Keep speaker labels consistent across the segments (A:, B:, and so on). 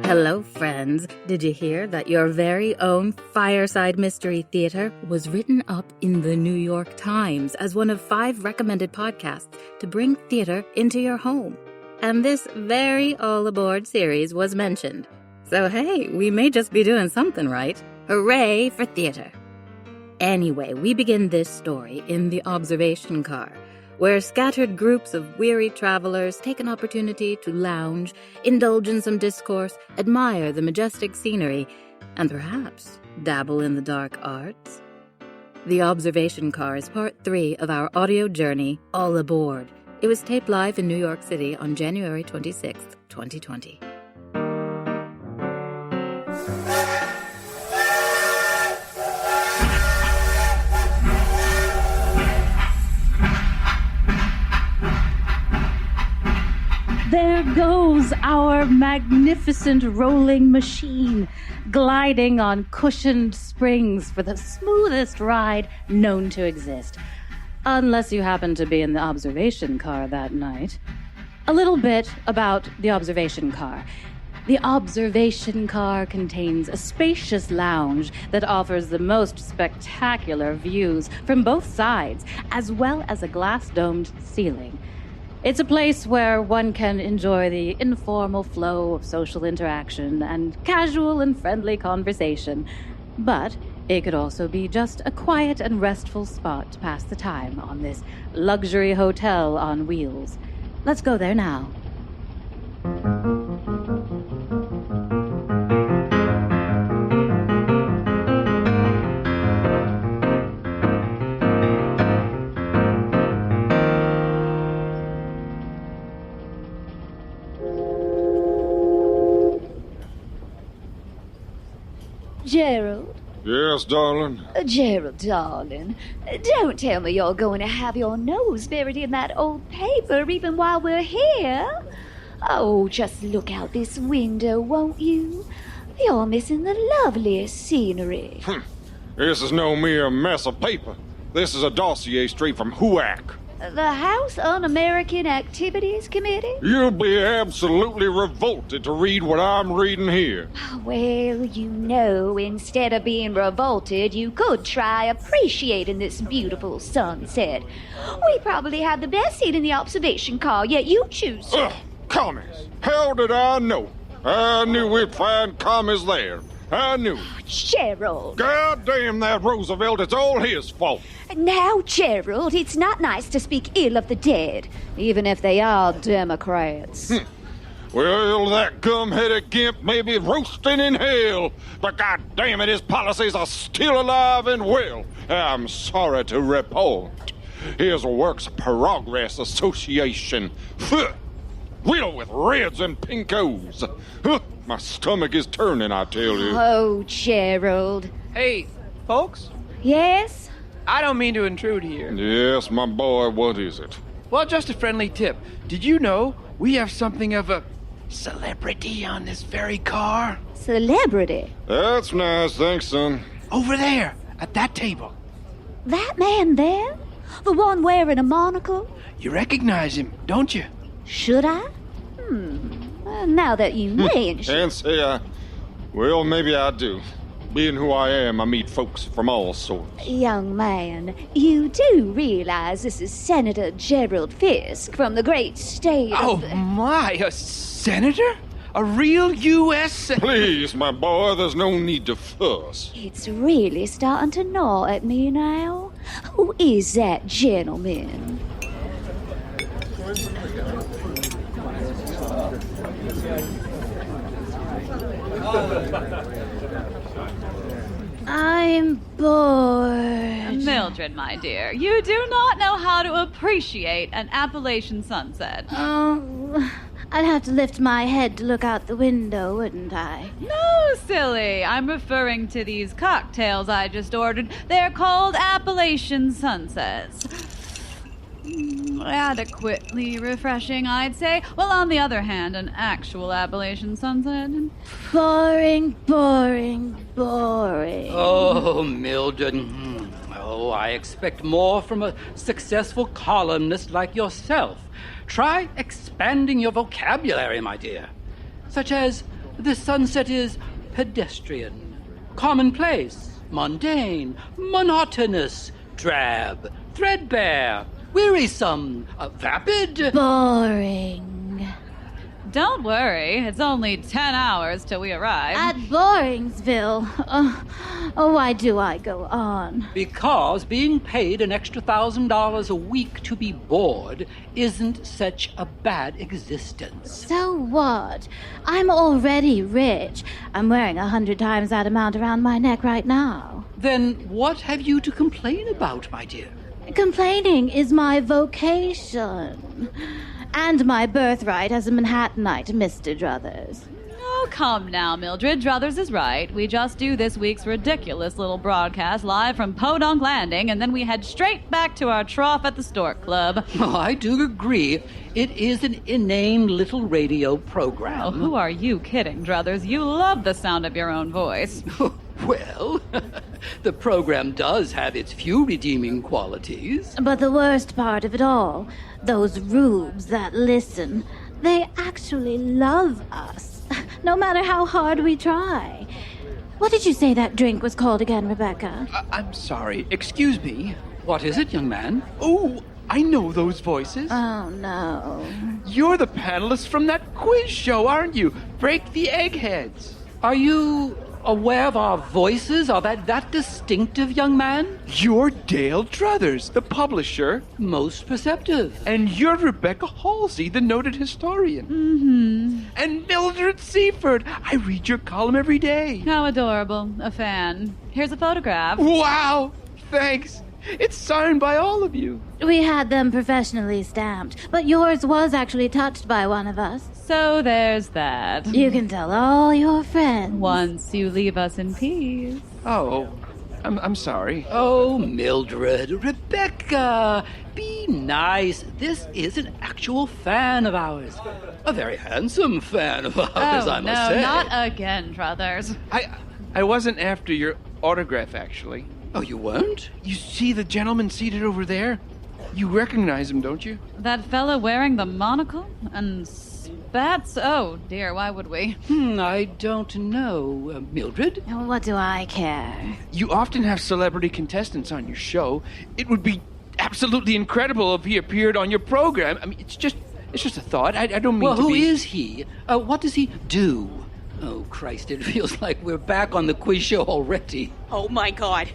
A: Hello, friends. Did you hear that your very own Fireside Mystery Theater was written up in the New York Times as one of 5 recommended podcasts to bring theater into your home? And this very All Aboard series was mentioned. So hey, we may just be doing something right. Hooray for theater. Anyway, we begin this story in the observation car, where scattered groups of weary travelers take an opportunity to lounge, indulge in some discourse, admire the majestic scenery, and perhaps dabble in the dark arts. The observation car is part 3 of our audio journey, All Aboard. It was taped live in New York City on January 26th, 2020.
B: There goes our magnificent rolling machine, gliding on cushioned springs for the smoothest ride known to exist. Unless you happen to be in the observation car that night. A little bit about the observation car. The observation car contains a spacious lounge that offers the most spectacular views from both sides, as well as a glass-domed ceiling. It's a place where one can enjoy the informal flow of social interaction and casual and friendly conversation. But it could also be just a quiet and restful spot to pass the time on this luxury hotel on wheels. Let's go there now.
C: Gerald?
D: Yes, darling?
C: Gerald, darling, don't tell me you're going to have your nose buried in that old paper even while we're here. Oh, just look out this window, won't you? You're missing the loveliest scenery.
D: This is no mere mess of paper. This is a dossier straight from HUAC.
C: The House Un-American Activities Committee?
D: You'll be absolutely revolted to read what I'm reading here.
C: Well, you know, instead of being revolted, you could try appreciating this beautiful sunset. We probably had the best seat in the observation car, yet you choose...
D: Ugh, commies. How did I know? I knew we'd find commies there. I knew.
C: Gerald.
D: God damn that Roosevelt. It's all his fault.
C: Now, Gerald, it's not nice to speak ill of the dead, even if they are Democrats.
D: Well, that gum-headed gimp may be roasting in hell, but God damn it, his policies are still alive and well. I'm sorry to report. His Works Progress Association. Riddled with reds and pinkos. My stomach is turning, I tell you.
C: Oh, Gerald.
E: Hey, folks?
C: Yes?
E: I don't mean to intrude here.
D: Yes, my boy, what is it?
E: Well, just a friendly tip. Did you know we have something of a celebrity on this very car?
C: Celebrity?
D: That's nice, thanks, son.
E: Over there, at that table.
C: That man there? The one wearing a monocle?
E: You recognize him, don't you?
C: Should I? Now that you mention...
D: And say well, maybe I do. Being who I am, I meet folks from all sorts.
C: Young man, you do realize this is Senator Gerald Fisk from the great state of...
E: Oh, my, a senator? A real U.S.
D: Please, my boy, there's no need to fuss.
C: It's really starting to gnaw at me now. Who is that gentleman? I'm bored.
F: Mildred, my dear, you do not know how to appreciate an Appalachian sunset.
B: Oh, I'd have to lift my head to look out the window, wouldn't I?
F: No, silly. I'm referring to these cocktails I just ordered. They're called Appalachian sunsets. Adequately refreshing, I'd say. Well, on the other hand, an actual Appalachian sunset...
B: Boring, boring, boring.
G: Oh, Mildred. Oh, I expect more from a successful columnist like yourself. Try expanding your vocabulary, my dear. Such as The sunset is pedestrian, commonplace, mundane, monotonous, drab, threadbare, wearisome, vapid.
B: Boring.
F: Don't worry, it's only 10 hours till we arrive.
B: At Boringsville. Why do I go on?
G: Because being paid an extra $1,000 a week to be bored isn't such a bad existence.
B: So what? I'm already rich. I'm wearing 100 times that amount around my neck right now.
G: Then what have you to complain about, my dear?
B: Complaining is my vocation. And my birthright as a Manhattanite, Mr. Druthers.
F: Oh, come now, Mildred. Druthers is right. We just do this week's ridiculous little broadcast live from Podunk Landing, and then we head straight back to our trough at the Stork Club.
G: Oh, I do agree. It is an inane little radio program.
F: Oh, who are you kidding, Druthers? You love the sound of your own voice.
G: Well, the program does have its few redeeming qualities.
B: But the worst part of it all, those rubes that listen, they actually love us, no matter how hard we try. What did you say that drink was called again, Rebecca?
E: I'm sorry. Excuse me.
G: What is it, young man?
E: Oh, I know those voices.
B: Oh, no.
E: You're the panelists from that quiz show, aren't you? Break the Eggheads.
G: Are you aware of our voices? Are that distinctive, young man?
E: You're Dale Druthers, the publisher.
G: Most perceptive.
E: And you're Rebecca Hallsey, the noted historian. Mm-hmm. And Mildred Seaford. I read your column every day.
F: How adorable. A fan. Here's a photograph.
E: Wow! Thanks. It's signed by all of you.
B: We had them professionally stamped, but yours was actually touched by one of us.
F: So there's that.
B: You can tell all your friends.
F: Once you leave us in peace.
E: Oh, I'm sorry.
G: Oh, Mildred, Rebecca, be nice. This is an actual fan of ours. A very handsome fan of ours, I must say.
F: No, not again, Druthers.
E: I wasn't after your autograph, actually.
G: Oh, you weren't?
E: You see the gentleman seated over there? You recognize him, don't you?
F: That fella wearing the monocle and spats? Oh, dear, why would we?
G: I don't know. Mildred?
B: What do I care?
E: You often have celebrity contestants on your show. It would be absolutely incredible if he appeared on your program. I mean, it's just a thought. I don't mean to be...
G: Well, who is he? What does he do? Oh, Christ, it feels like we're back on the quiz show already.
H: Oh, my God.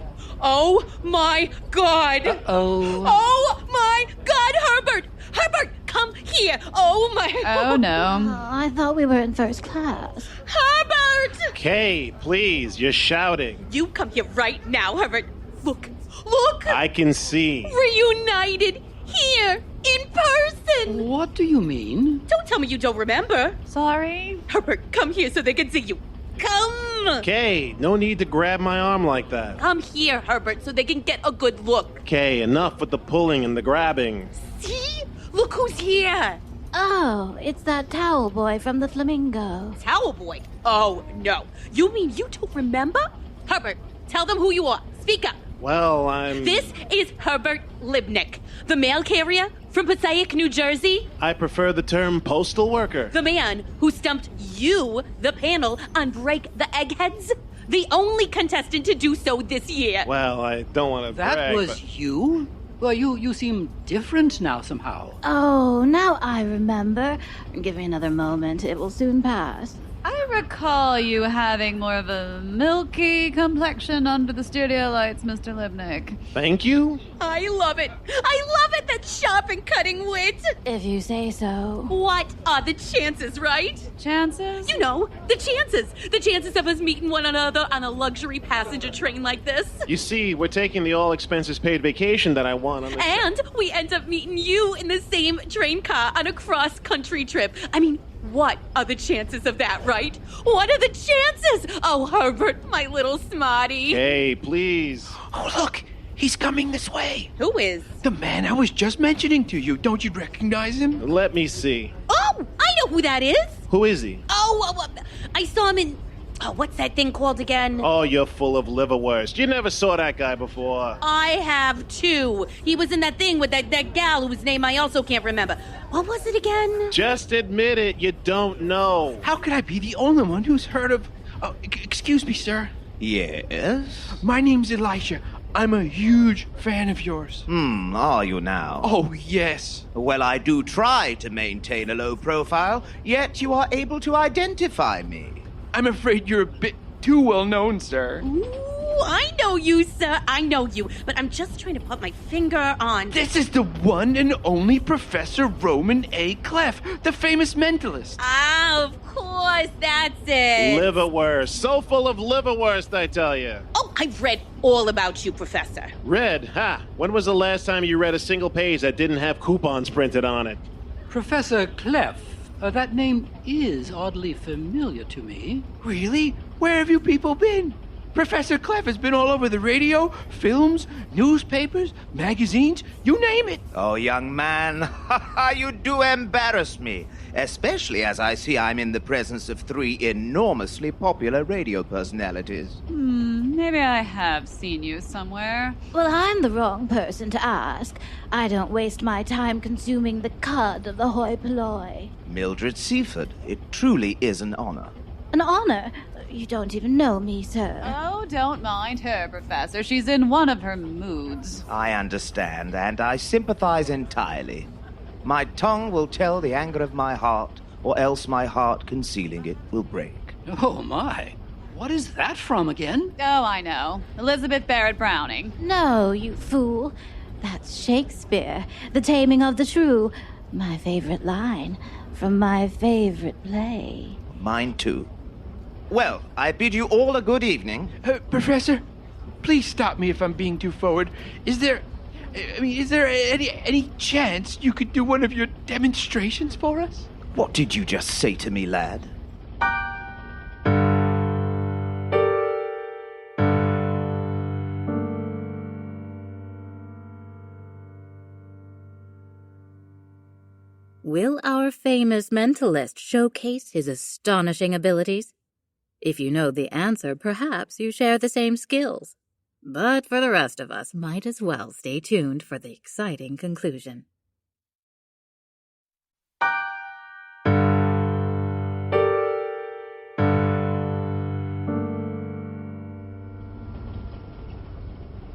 H: Oh, my God.
G: Uh-oh.
H: Oh, my God, Herbert. Herbert, come here. Oh, my...
F: Oh, no.
B: Oh, I thought we were in first class.
H: Herbert!
I: Kaye, please, you're shouting.
H: You come here right now, Herbert. Look. Look.
I: I can see.
H: Reunited here in person.
G: What do you mean?
H: Don't tell me you don't remember.
F: Sorry?
H: Herbert, come here so they can see you. Come.
I: Kaye, no need to grab my arm like that.
H: Come here, Herbert, so they can get a good look.
I: Kaye, enough with the pulling and the grabbing.
H: See? Look who's here.
B: Oh, it's that towel boy from the Flamingo.
H: Towel boy. Oh, no. You mean you don't remember? Herbert, tell them who you are. Speak up.
I: Well, I'm...
H: This is Herbert Libnik, the mail carrier from Passaic, New Jersey.
I: I prefer the term postal worker.
H: The man who stumped you, the panel, on Break the Eggheads. The only contestant to do so this year.
I: Well, I don't want to
G: That
I: brag,
G: was
I: but...
G: you? Well, you seem different now somehow.
B: Oh, now I remember. Give me another moment. It will soon pass.
F: I recall you having more of a milky complexion under the studio lights, Mr. Libnik.
I: Thank you?
H: I love it. I love it, that sharp and cutting wit.
B: If you say so.
H: What are the chances, right?
F: Chances?
H: You know, the chances. The chances of us meeting one another on a luxury passenger train like this.
I: You see, we're taking the all-expenses-paid vacation that I want on this...
H: And we end up meeting you in the same train car on a cross-country trip. I mean, what are the chances of that, right? What are the chances? Oh, Herbert, my little smarty.
I: Kaye, please.
E: Oh, look. He's coming this way.
H: Who is?
E: The man I was just mentioning to you. Don't you recognize him?
I: Let me see.
H: Oh, I know who that is.
I: Who is he?
H: Oh, I saw him in Oh, what's that thing called again?
I: Oh, you're full of liverwurst. You never saw that guy before.
H: I have too. He was in that thing with that gal whose name I also can't remember. What was it again?
I: Just admit it, you don't know.
E: How could I be the only one who's heard of... Oh, excuse me, sir.
J: Yes?
E: My name's Elisha. I'm a huge fan of yours.
J: Are you now?
E: Oh, yes.
J: Well, I do try to maintain a low profile, yet you are able to identify me.
E: I'm afraid you're a bit too well known, sir.
H: Ooh, I know you, sir. I know you. But I'm just trying to put my finger on...
E: This is the one and only Professor Roman A. Clef, the famous mentalist.
H: Ah, of course, that's it.
I: Liverwurst. So full of liverwurst, I tell you.
H: Oh, I've read all about you, Professor.
I: Read? Ha! When was the last time you read a single page that didn't have coupons printed on it?
G: Professor Clef. That name is oddly familiar to me.
E: Really? Where have you people been? Professor Clef has been all over the radio, films, newspapers, magazines, you name it.
J: Oh, young man, you do embarrass me, especially as I see I'm in the presence of 3 enormously popular radio personalities.
F: Maybe I have seen you somewhere.
B: Well, I'm the wrong person to ask. I don't waste my time consuming the cud of the hoi polloi.
J: Mildred Seaford, it truly is an honor.
B: An honor? You don't even know me, sir.
F: Oh, don't mind her, Professor. She's in one of her moods.
J: I understand, and I sympathize entirely. My tongue will tell the anger of my heart, or else my heart concealing it will break.
G: Oh, my. What is that from again?
F: Oh, I know. Elizabeth Barrett Browning.
B: No, you fool. That's Shakespeare, The Taming of the Shrew. My favorite line from my favorite play.
J: Mine too. Well, I bid you all a good evening.
E: Professor, please stop me if I'm being too forward. Is there any chance you could do one of your demonstrations for us?
J: What did you just say to me, lad?
A: Will our famous mentalist showcase his astonishing abilities? If you know the answer, perhaps you share the same skills. But for the rest of us, might as well stay tuned for the exciting conclusion.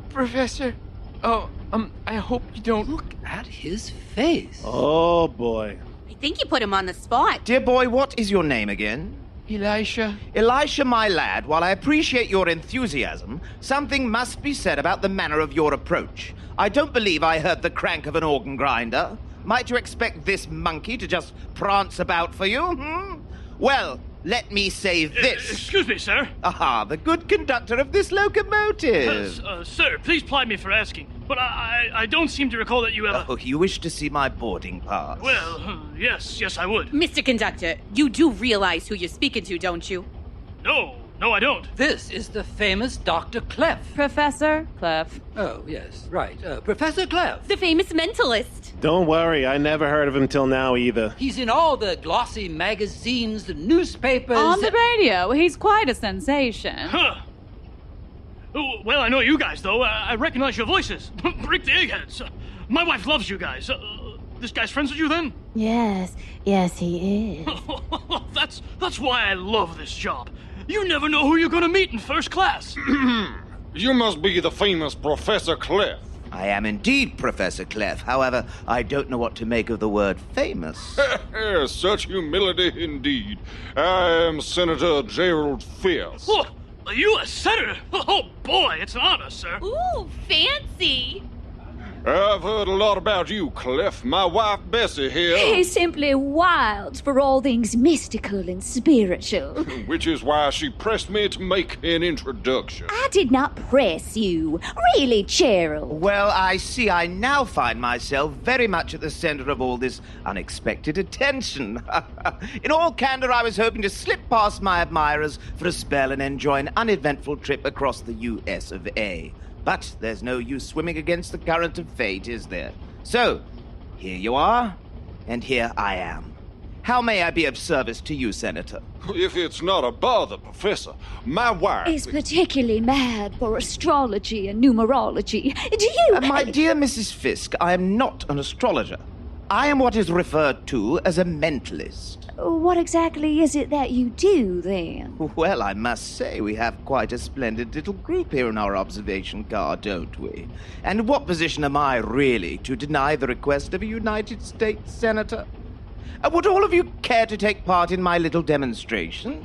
E: Professor, I hope you don't...
G: Look at his face.
I: Oh, boy.
H: I think you put him on the spot.
J: Dear boy, what is your name again?
E: Elisha.
J: Elisha, my lad, while I appreciate your enthusiasm, something must be said about the manner of your approach. I don't believe I heard the crank of an organ grinder. Might you expect this monkey to just prance about for you, Well, let me say this.
K: Excuse me, sir.
J: Aha, the good conductor of this locomotive.
K: Sir, please pardon me for asking, but I don't seem to recall that you ever...
J: Oh, you wish to see my boarding pass?
K: Well, yes, I would.
H: Mr. Conductor, you do realize who you're speaking to, don't you?
K: No, I don't.
G: This is the famous Dr. Clef.
F: Professor Clef.
G: Oh, yes, right. Professor Clef.
H: The famous mentalist.
I: Don't worry, I never heard of him till now either.
G: He's in all the glossy magazines, the newspapers.
F: On the radio, he's quite a sensation.
K: Huh. Oh, well, I know you guys, though. I recognize your voices. Break the eggheads. My wife loves you guys. This guy's friends with you, then?
B: Yes, he is.
K: That's why I love this job. You never know who you're gonna meet in first class.
D: You must be the famous Professor Clef.
J: I am indeed Professor Clef. However, I don't know what to make of the word famous.
D: Such humility indeed. I am Senator Gerald Fisk.
K: Oh, are you a senator? Oh, boy, it's an honor, sir.
H: Ooh, fancy.
D: I've heard a lot about you, Clef. My wife, Bessie, here.
C: He's simply wild for all things mystical and spiritual.
D: Which is why she pressed me to make an introduction.
C: I did not press you. Really, Gerald.
J: Well, I see I now find myself very much at the center of all this unexpected attention. In all candor, I was hoping to slip past my admirers for a spell and enjoy an uneventful trip across the US of A. But there's no use swimming against the current of fate, is there? So, here you are, and here I am. How may I be of service to you, Senator?
D: If it's not a bother, Professor, my wife
C: Is particularly mad for astrology and numerology. Do you...
J: My dear Mrs. Fisk, I am not an astrologer. I am what is referred to as a mentalist.
C: What exactly is it that you do, then?
J: Well, I must say we have quite a splendid little group here in our observation car, don't we? And what position am I really to deny the request of a United States Senator? Would all of you care to take part in my little demonstration?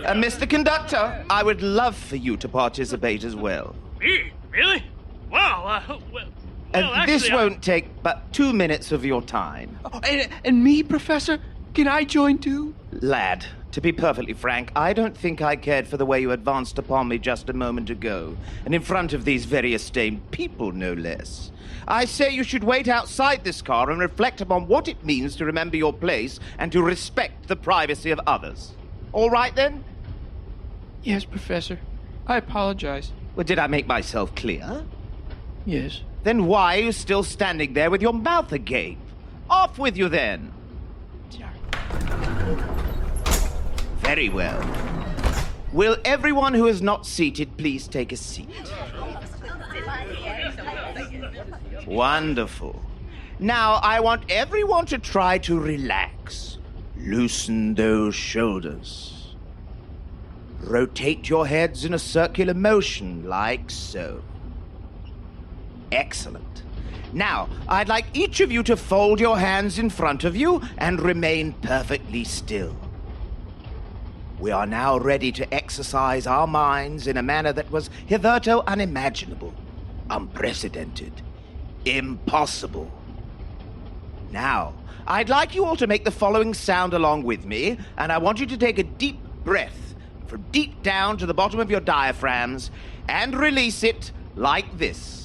J: Mr. Conductor, I would love for you to participate as well.
K: Me? Really? Wow, well, actually,
J: this won't take but 2 minutes of your time.
E: Oh, and me, Professor? Can I join too?
J: Lad, to be perfectly frank, I don't think I cared for the way you advanced upon me just a moment ago, and in front of these very esteemed people, no less. I say you should wait outside this car and reflect upon what it means to remember your place and to respect the privacy of others. All right, then?
E: Yes, Professor. I apologize.
J: Well, did I make myself clear?
E: Yes.
J: Then why are you still standing there with your mouth agape? Off with you, then. Very well. Will everyone who is not seated please take a seat? Wonderful. Now, I want everyone to try to relax. Loosen those shoulders. Rotate your heads in a circular motion, like so. Excellent. Now, I'd like each of you to fold your hands in front of you and remain perfectly still. We are now ready to exercise our minds in a manner that was hitherto unimaginable, unprecedented, impossible. Now, I'd like you all to make the following sound along with me, and I want you to take a deep breath from deep down to the bottom of your diaphragms and release it like this.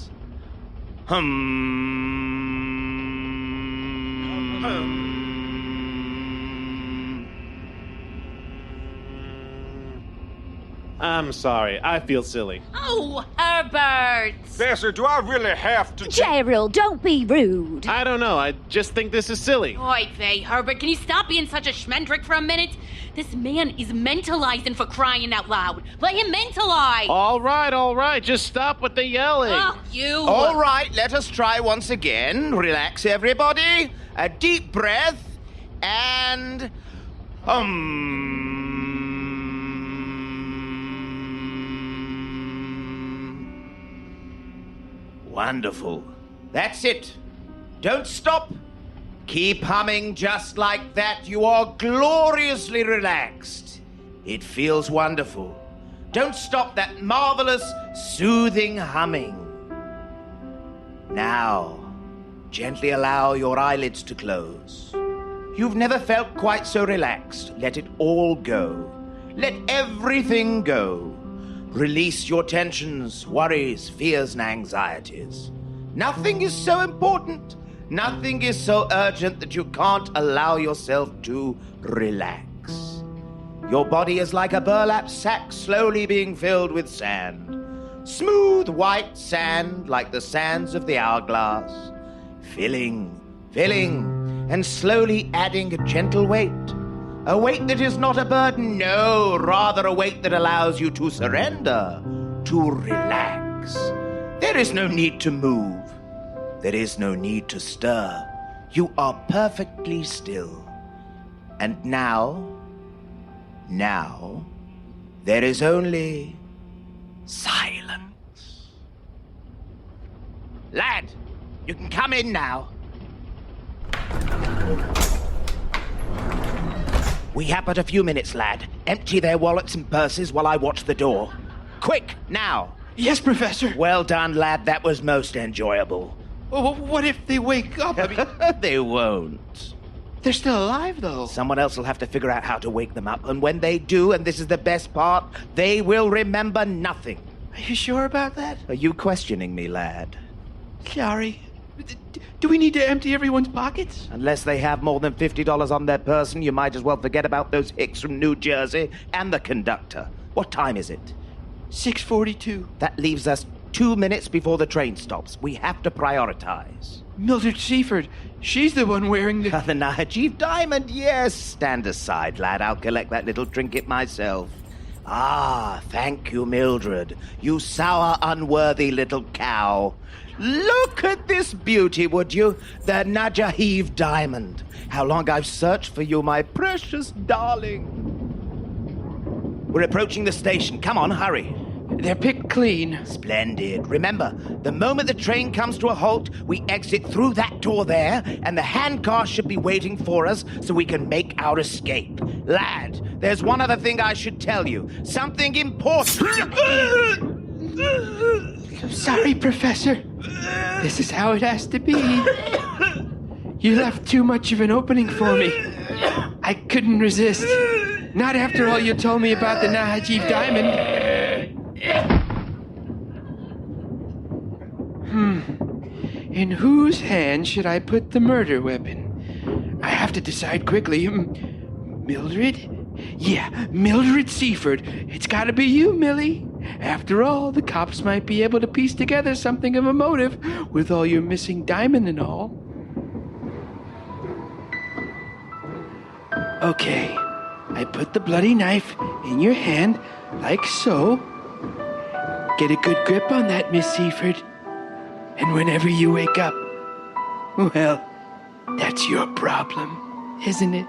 I: I'm sorry. I feel silly.
H: Oh, Herbert!
D: Bessie, do I really have to...
C: Gerald, don't be rude.
I: I don't know. I just think this is silly.
H: Oy vey, Herbert, can you stop being such a schmendrick for a minute? This man is mentalizing, for crying out loud. Let him mentalize!
I: All right. Just stop with the yelling.
H: Oh, you!
J: All right, let us try once again. Relax, everybody. A deep breath and... Wonderful. That's it. Don't stop. Keep humming just like that. You are gloriously relaxed. It feels wonderful. Don't stop that marvelous, soothing humming. Now, gently allow your eyelids to close. You've never felt quite so relaxed. Let it all go. Let everything go. Release your tensions, worries, fears, and anxieties. Nothing is so important. Nothing is so urgent that you can't allow yourself to relax. Your body is like a burlap sack slowly being filled with sand. Smooth white sand like the sands of the hourglass. Filling, and slowly adding a gentle weight. A weight that is not a burden, no, rather a weight that allows you to surrender, to relax. There is no need to move. There is no need to stir. You are perfectly still. And now, there is only silence. Lad, you can come in now. We have but a few minutes, lad. Empty their wallets and purses while I watch the door. Quick, now.
E: Yes, Professor.
J: Well done, lad. That was most enjoyable.
E: Well, what if they wake up? I mean,
J: They won't.
E: they're still alive, though.
J: Someone else will have to figure out how to wake them up. And when they do, and this is the best part, they will remember nothing.
E: Are you sure about that?
J: Are you questioning me, lad?
E: Sorry. Do we need to empty everyone's pockets?
J: Unless they have more than $50 on their person, you might as well forget about those hicks from New Jersey and the conductor. What time is it?
E: 6:42.
J: That leaves us 2 minutes before the train stops. We have to prioritize.
E: Mildred Seaford, she's the one wearing the...
J: The Najib diamond, yes. Stand aside, lad. I'll collect that little trinket myself. Ah, thank you, Mildred. You sour, unworthy little cow. Look at this beauty, would you? The Najib diamond. How long I've searched for you, my precious darling. We're approaching the station. Come on, hurry.
E: They're picked clean.
J: Splendid. Remember, the moment the train comes to a halt, we exit through that door there, and the handcar should be waiting for us so we can make our escape. Lad, there's one other thing I should tell you. Something important.
E: I'm sorry, Professor. This is how it has to be. You left too much of an opening for me. I couldn't resist. Not after all you told me about the Najib diamond. In whose hand should I put the murder weapon? I have to decide quickly. Mildred? Yeah, Mildred Seaford. It's gotta be you, Millie. After all, the cops might be able to piece together something of a motive with all your missing diamond and all. Okay, I put the bloody knife in your hand, like so. Get a good grip on that, Miss Seaford. And whenever you wake up, well, that's your problem, isn't it?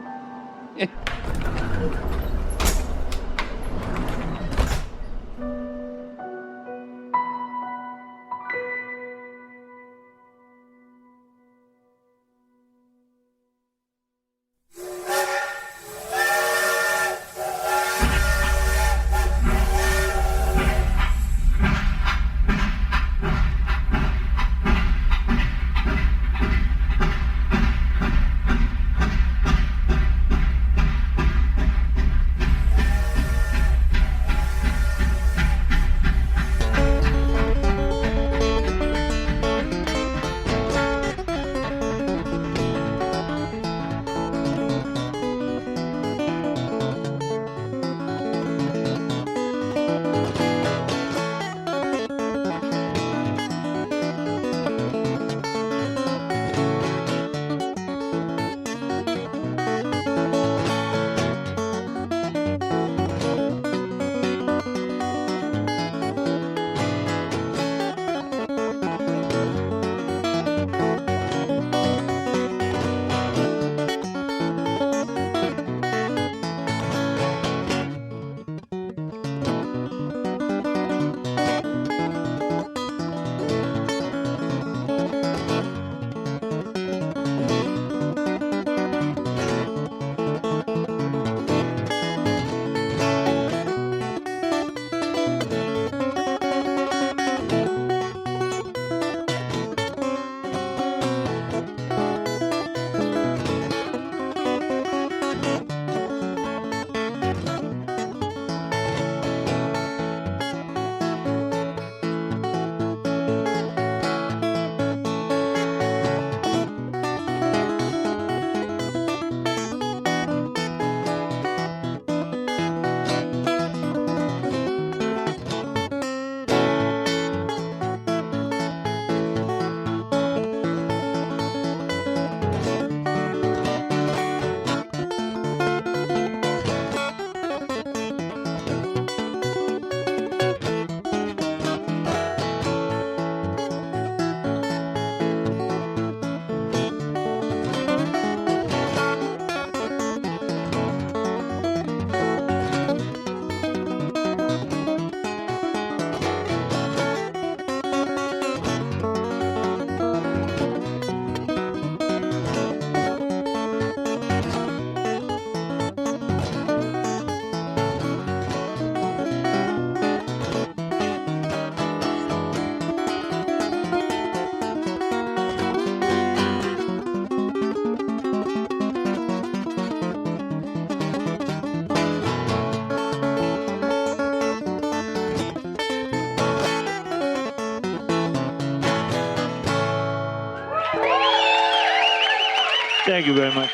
I: Thank you very much.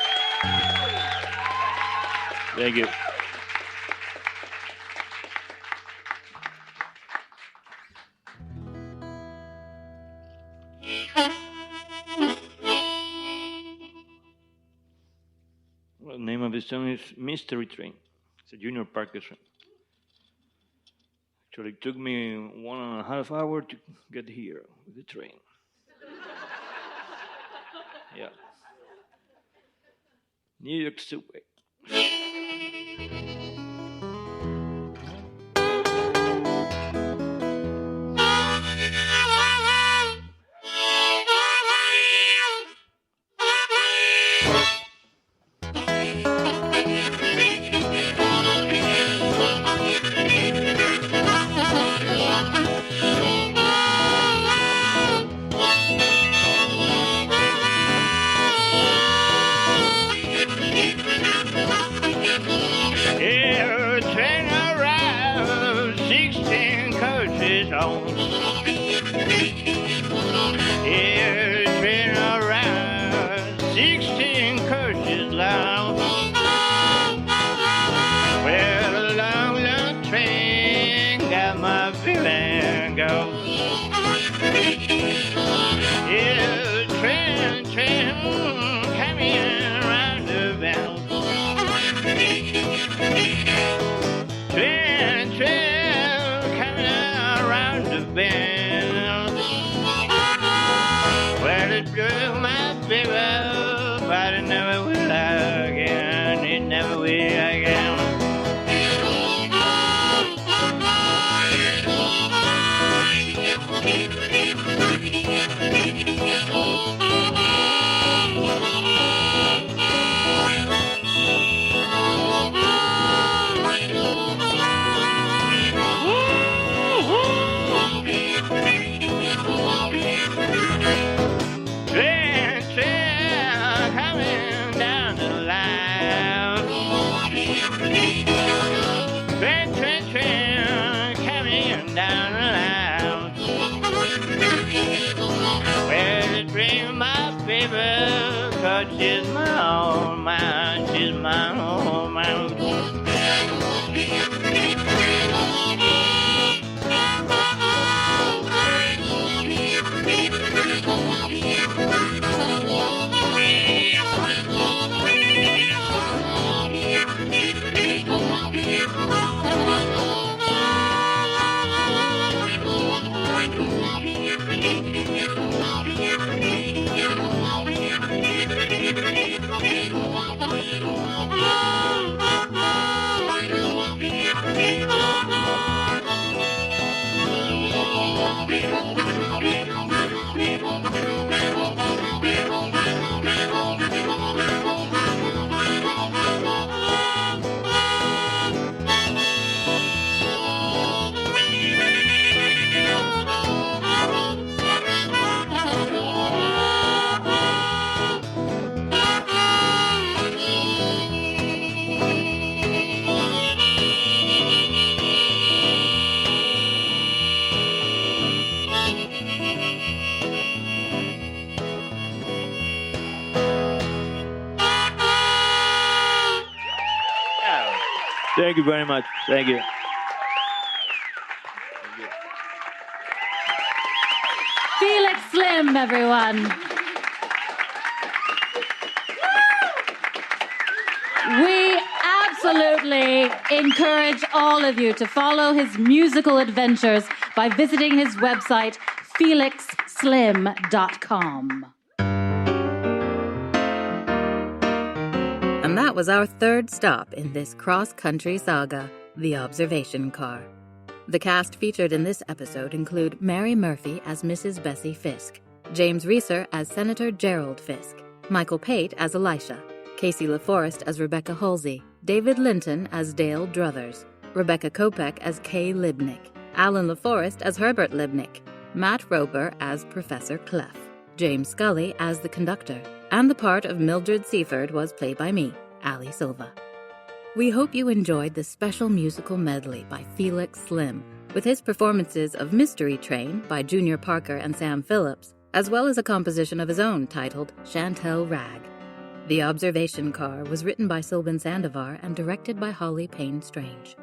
I: Thank you.
L: Well, the name of the song is Mystery Train. It's a Junior Parker song. Actually, it took me 1.5 hours to get here with the train. Yeah. New York Subway.
M: She's my own man, she's my own man.
L: Thank you very much. Thank you.
B: Felix Slim, everyone. We absolutely encourage all of you to follow his musical adventures by visiting his website, felixslim.com.
A: And that was our third stop in this cross-country saga, The Observation Car. The cast featured in this episode include Mary Murphy as Mrs. Bessie Fisk, James Rieser as Senator Gerald Fisk, Michael Pate as Elisha, Kacie Laforest as Rebecca Hallsey, David Linton as Dale Druthers, Rebecca Kopec as Kaye Libnik, Alain Laforest as Herbert Libnik, Matt Rober as Professor Clef, James Scully as the Conductor, and the part of Mildred Seaford was played by me, Ali Silva. We hope you enjoyed the special musical medley by Felix Slim, with his performances of Mystery Train by Junior Parker and Sam Phillips, as well as a composition of his own titled Chantelle Rag. The Observation Car was written by Silbin Sandovar and directed by Payne-Strange.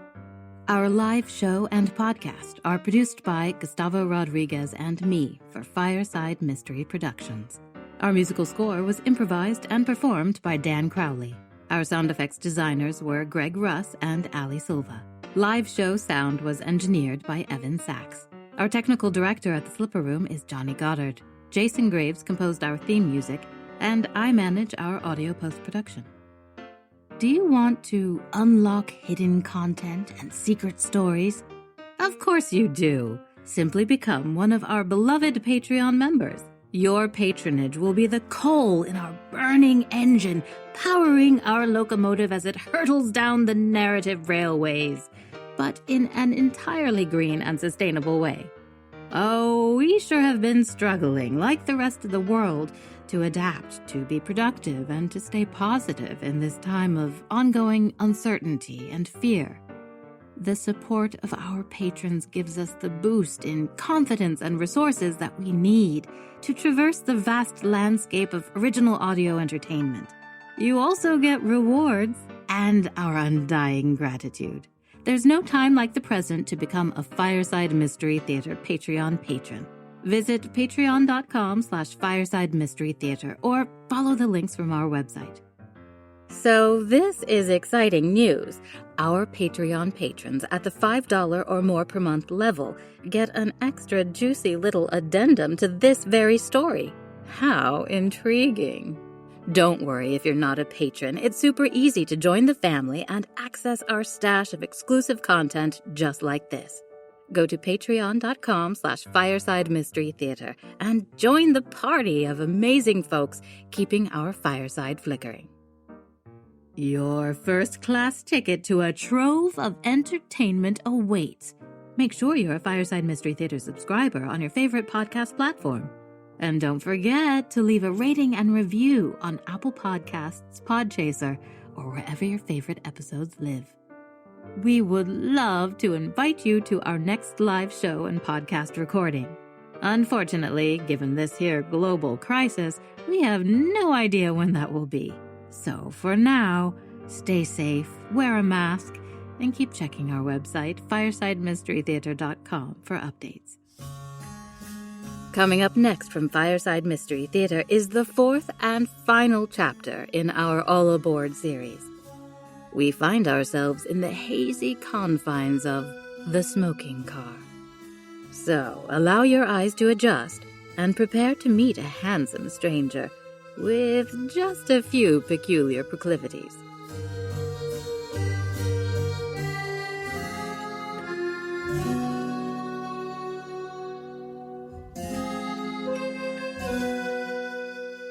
A: Our live show and podcast are produced by Gustavo Rodriguez and me for Fireside Mystery Productions. Our musical score was improvised and performed by Dan Crowley. Our sound effects designers were Greg Russ and Ali Silva. Live show sound was engineered by Evan Sachs. Our technical director at the Slipper Room is Johnny Goddard. Jason Graves composed our theme music, and I manage our audio post-production. Do you want to unlock hidden content and secret stories? Of course you do. Simply become one of our beloved Patreon members. Your patronage will be the coal in our burning engine, powering our locomotive as it hurtles down the narrative railways, but in an entirely green and sustainable way. Oh, we sure have been struggling, like the rest of the world, to adapt, to be productive, and to stay positive in this time of ongoing uncertainty and fear. The support of our patrons gives us the boost in confidence and resources that we need to traverse the vast landscape of original audio entertainment. You also get rewards and our undying gratitude. There's no time like the present to become a Fireside Mystery Theater Patreon patron. Visit patreon.com/Fireside Mystery Theater or follow the links from our website. So this is exciting news. Our Patreon patrons at the $5 or more per month level get an extra juicy little addendum to this very story. How intriguing. Don't worry if you're not a patron. It's super easy to join the family and access our stash of exclusive content just like this. Go to patreon.com/Fireside Mystery Theater and join the party of amazing folks keeping our fireside flickering. Your first-class ticket to a trove of entertainment awaits. Make sure you're a Fireside Mystery Theater subscriber on your favorite podcast platform. And don't forget to leave a rating and review on Apple Podcasts, Podchaser, or wherever your favorite episodes live. We would love to invite you to our next live show and podcast recording. Unfortunately, given this here global crisis, we have no idea when that will be. So for now, stay safe, wear a mask, and keep checking our website, firesidemysterytheater.com, for updates. Coming up next from Fireside Mystery Theater is the fourth and final chapter in our All Aboard series. We find ourselves in the hazy confines of the smoking car. So allow your eyes to adjust and prepare to meet a handsome stranger with just a few peculiar proclivities.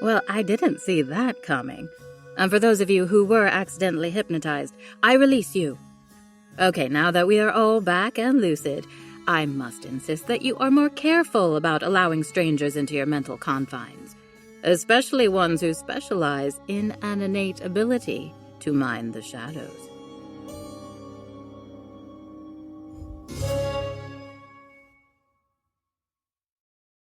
A: Well, I didn't see that coming. And for those of you who were accidentally hypnotized, I release you. Okay, now that we are all back and lucid, I must insist that you are more careful about allowing strangers into your mental confines, especially ones who specialize in an innate ability to mind the shadows.